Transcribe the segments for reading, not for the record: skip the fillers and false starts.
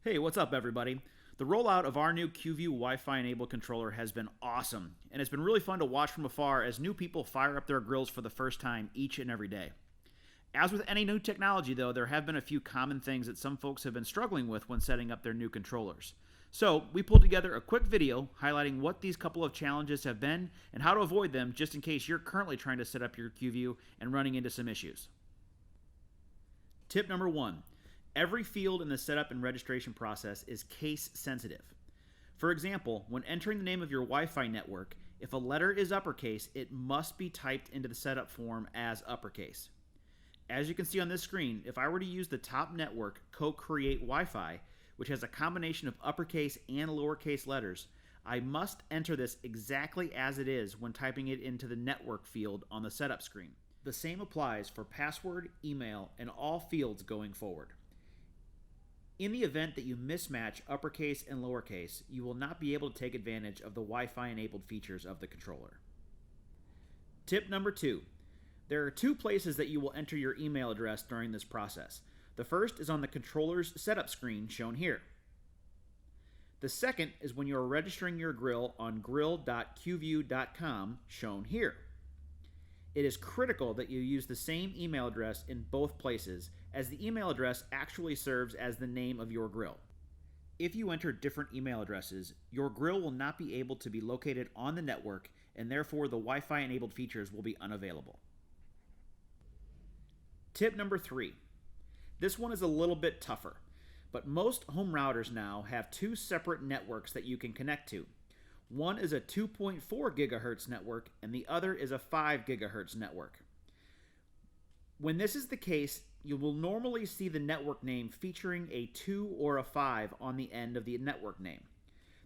Hey, what's up, everybody? The rollout of our new QView Wi-Fi enabled controller has been awesome, and it's been really fun to watch from afar as new people fire up their grills for the first time each and every day. As with any new technology, though, there have been a few common things that some folks have been struggling with when setting up their new controllers. So, we pulled together a quick video highlighting what these couple of challenges have been and how to avoid them just in case you're currently trying to set up your QView and running into some issues. Tip number 1. Every field in the setup and registration process is case sensitive. For example, when entering the name of your Wi-Fi network, if a letter is uppercase, it must be typed into the setup form as uppercase. As you can see on this screen, if I were to use the top network, Co-Create Wi-Fi, which has a combination of uppercase and lowercase letters, I must enter this exactly as it is when typing it into the network field on the setup screen. The same applies for password, email, and all fields going forward. In the event that you mismatch uppercase and lowercase, you will not be able to take advantage of the Wi-Fi enabled features of the controller. Tip number 2. There are two places that you will enter your email address during this process. The first is on the controller's setup screen shown here. The second is when you are registering your grill on grill.qview.com shown here. It is critical that you use the same email address in both places, as the email address actually serves as the name of your grill. If you enter different email addresses, your grill will not be able to be located on the network, and therefore the Wi-Fi enabled features will be unavailable. Tip number 3. This one is a little bit tougher, but most home routers now have two separate networks that you can connect to. One is a 2.4 gigahertz network and the other is a 5 gigahertz network. When this is the case, you will normally see the network name featuring a 2 or a 5 on the end of the network name.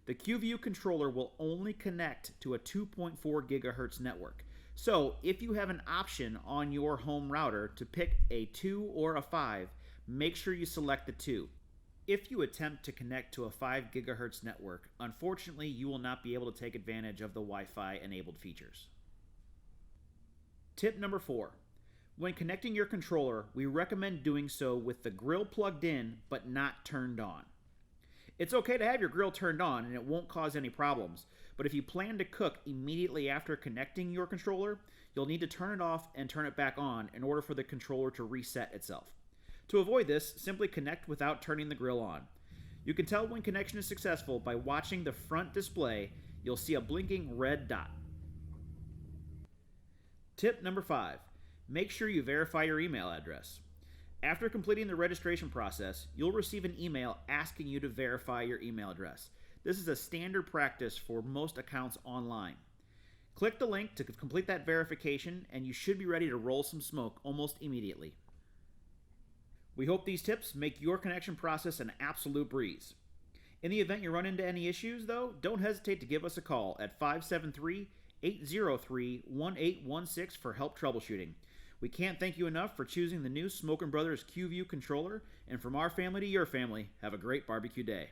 The QView controller will only connect to a 2.4 gigahertz network. So if you have an option on your home router to pick a 2 or a 5, make sure you select the 2. If you attempt to connect to a 5 gigahertz network, unfortunately you will not be able to take advantage of the Wi-Fi enabled features. Tip number 4. When connecting your controller, we recommend doing so with the grill plugged in but not turned on. It's okay to have your grill turned on and it won't cause any problems, but if you plan to cook immediately after connecting your controller, you'll need to turn it off and turn it back on in order for the controller to reset itself. To avoid this, simply connect without turning the grill on. You can tell when connection is successful by watching the front display. You'll see a blinking red dot. Tip number 5. Make sure you verify your email address. After completing the registration process, you'll receive an email asking you to verify your email address. This is a standard practice for most accounts online. Click the link to complete that verification and you should be ready to roll some smoke almost immediately. We hope these tips make your connection process an absolute breeze. In the event you run into any issues, though, don't hesitate to give us a call at 573-803-1816 for help troubleshooting. We can't thank you enough for choosing the new Smokin Brothers QView controller, and from our family to your family, have a great barbecue day.